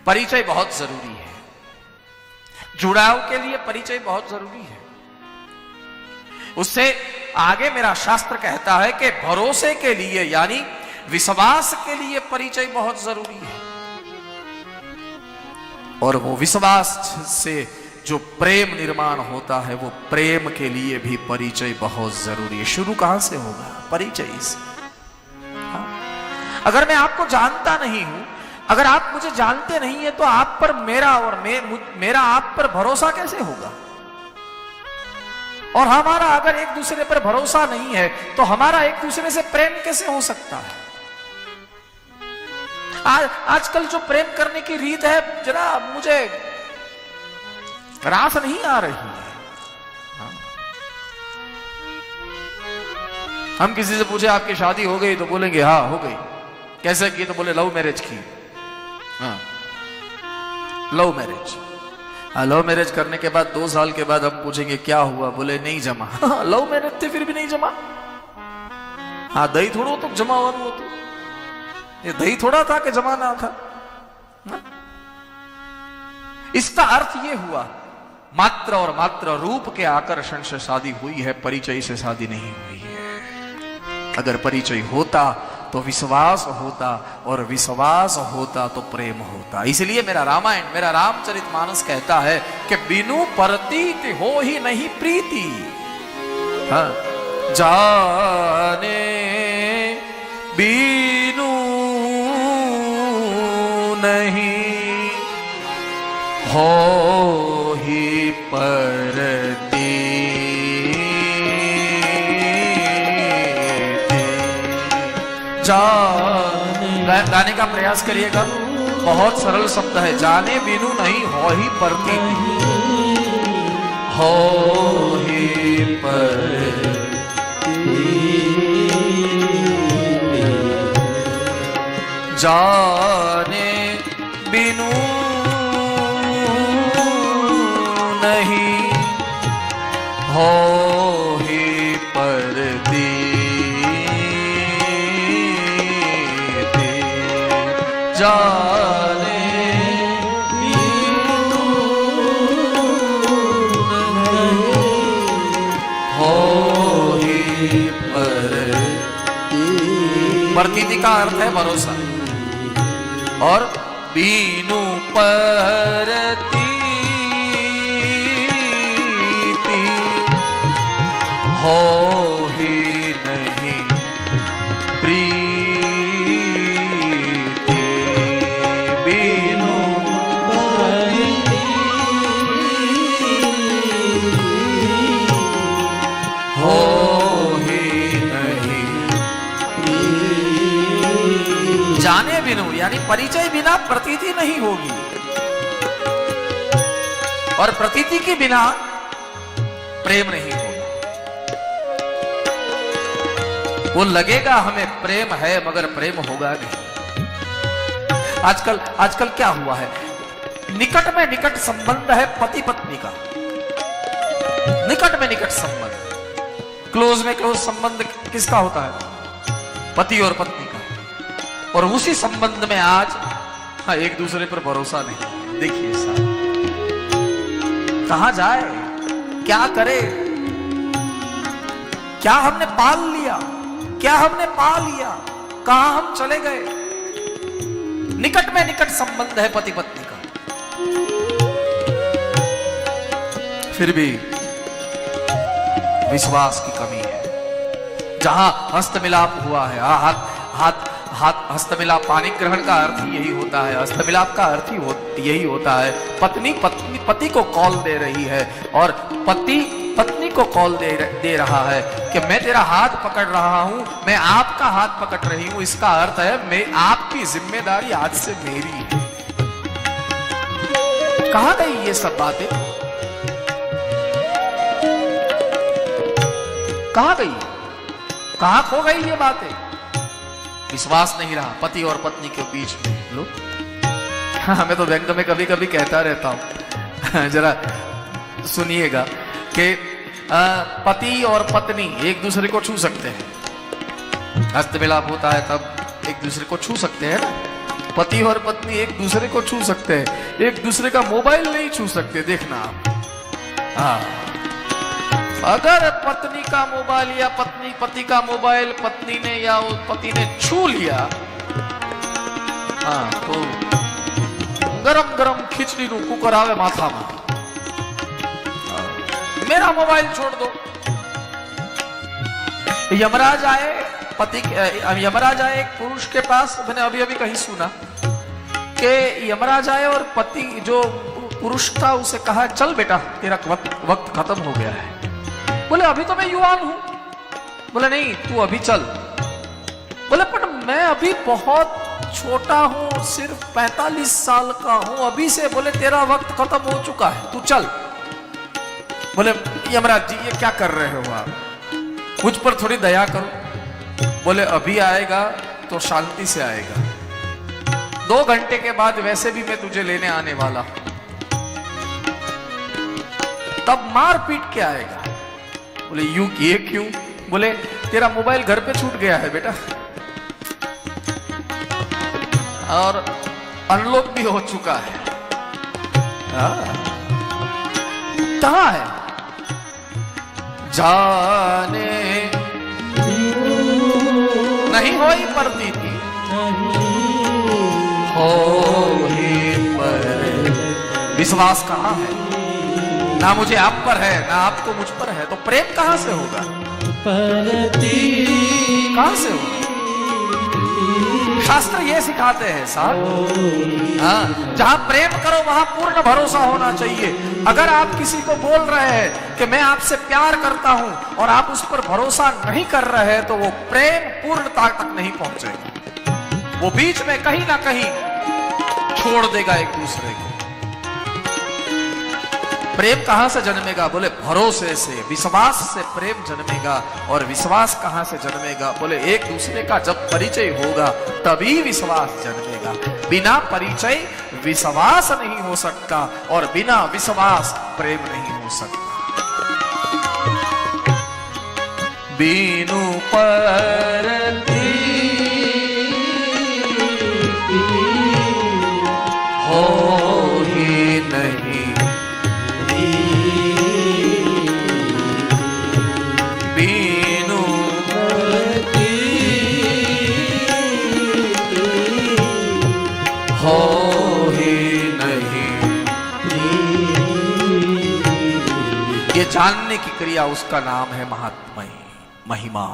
परिचय बहुत जरूरी है। जुड़ाव के लिए परिचय बहुत जरूरी है। उससे आगे मेरा शास्त्र कहता है कि भरोसे के लिए यानी विश्वास के लिए परिचय बहुत जरूरी है। और वो विश्वास से जो प्रेम निर्माण होता है, वो प्रेम के लिए भी परिचय बहुत जरूरी है। शुरू कहां से होगा? परिचय से। अगर मैं आपको जानता नहीं हूं, अगर आप मुझे जानते नहीं है, तो आप पर मेरा और मेरा आप पर भरोसा कैसे होगा? और हमारा अगर एक दूसरे पर भरोसा नहीं है, तो हमारा एक दूसरे से प्रेम कैसे हो सकता है? आजकल जो प्रेम करने की रीत है, जरा मुझे रास नहीं आ रही है। हम किसी से पूछे आपकी शादी हो गई, तो बोलेंगे हाँ हो गई। कैसे की? तो बोले लव मैरिज की। हाँ, लव मैरिज। लव मैरिज करने के बाद 2 साल के बाद हम पूछेंगे क्या हुआ? बोले नहीं जमा। लव मैरिज थे फिर भी नहीं जमा। हाँ, दही थोड़ा तो जमा हुआ हो, तो ये दही थोड़ा था कि जमा ना था। इसका अर्थ ये हुआ मात्र और मात्र रूप के आकर्षण से शादी हुई है, परिचय से शादी नहीं हुई है। अगर परिचय होता तो विश्वास होता, और विश्वास होता तो प्रेम होता। इसलिए मेरा रामायण, मेरा रामचरितमानस कहता है कि बिनु परतीत हो ही नहीं प्रीति। हाँ, जाने बिनु नहीं हो ही परती। गाने का प्रयास करिएगा, बहुत सरल शब्द है। जाने बिनु नहीं हो ही परती, हो ही परती। जाने बिनु नहीं हो ही परती। जाने बिनु हो ही परती। प्रतीति का अर्थ है भरोसा, और बिनु परती हो ही नहीं प्रीति। बिनु हो ही नहीं। जाने बिनु यानी परिचय बिना प्रतीति नहीं होगी, और प्रतीति के बिना प्रेम नहीं होगा। वो लगेगा हमें प्रेम है, मगर प्रेम होगा नहीं। आजकल क्या हुआ है? निकट में निकट संबंध है पति पत्नी का, निकट में निकट संबंध, क्लोज में क्लोज संबंध किसका होता है? पति और पत्नी का। और उसी संबंध में आज एक दूसरे पर भरोसा नहीं। देखिए साहब, कहां जाए, क्या करे? क्या हमने पाल लिया, क्या हमने पा लिया, कहां हम चले गए? निकट में निकट संबंध है पति पत्नी का, फिर भी विश्वास की कमी है। जहां हस्तमिलाप हुआ है, हस्तमिलाप, पानी ग्रहण का अर्थ ही यही होता है, हस्तमिलाप का अर्थ ही यही होता है। पति को कॉल दे रही है, और पत्नी को कॉल दे रहा है कि मैं तेरा हाथ पकड़ रहा हूं, मैं आपका हाथ पकड़ रही हूं। इसका अर्थ है मैं आपकी जिम्मेदारी आज से मेरी है। कहां गई ये सब बातें? कहां गई? कहां खो गई ये बातें? विश्वास नहीं रहा पति और पत्नी के बीच में। लो, मैं तो बैंक में कभी कभी कहता रहता हूं, जरा सुनिएगा कि पति और पत्नी एक दूसरे को छू सकते हैं। हस्त मिलाप होता है तब एक दूसरे को छू सकते हैं ना। पति और पत्नी एक दूसरे को छू सकते हैं, एक दूसरे का मोबाइल नहीं छू सकते। देखना आप, हाँ, अगर पत्नी का मोबाइल या पति का मोबाइल पत्नी ने या पति ने छू लिया, हाँ, तो गरम गरम खिचड़ी रूकू करावे माथा में, मेरा मोबाइल छोड़ दो। यमराज आए यमराज आए एक पुरुष के पास। मैंने अभी अभी कहीं सुना कि यमराज आए और पति जो पुरुष था उसे कहा, चल बेटा तेरा वक्त खत्म हो गया है। बोले अभी तो मैं युवान हूं। बोले नहीं तू अभी चल। बोले पर मैं अभी बहुत छोटा हूं, सिर्फ 45 साल का हूं अभी से। बोले तेरा वक्त खत्म हो चुका है, तू चल। बोले यमराज जी ये क्या कर रहे हो आप, मुझ पर थोड़ी दया करो। बोले अभी आएगा तो शांति से आएगा, 2 घंटे के बाद वैसे भी मैं तुझे लेने आने वाला, तब मार पीट के आएगा। बोले यूं किए क्यों? बोले तेरा मोबाइल घर पे छूट गया है बेटा, और अनलॉक भी हो चुका है। कहां है? जाने नहीं होई परती थी, हो ही पर विश्वास कहां है? ना मुझे आप पर है ना आपको मुझ पर है, तो प्रेम कहां से होगा? कहां से होगा? शास्त्र ये सिखाते हैं साहब। हाँ, जहां प्रेम करो वहां पूर्ण भरोसा होना चाहिए। अगर आप किसी को बोल रहे हैं कि मैं आपसे प्यार करता हूं और आप उस पर भरोसा नहीं कर रहे हैं, तो वो प्रेम पूर्णता तक नहीं पहुंचेगा, वो बीच में कहीं ना कहीं छोड़ देगा एक दूसरे को। प्रेम कहां से जन्मेगा? बोले भरोसे से, विश्वास से प्रेम जन्मेगा। और विश्वास कहां से जन्मेगा? बोले एक दूसरे का जब परिचय होगा तभी विश्वास जन्मेगा। बिना परिचय विश्वास नहीं हो सकता, और बिना विश्वास प्रेम नहीं हो सकता। बीनु परती हो ही नहीं, हो ही नहीं। ये जानने की क्रिया, उसका नाम है महात्म्य, महिमा।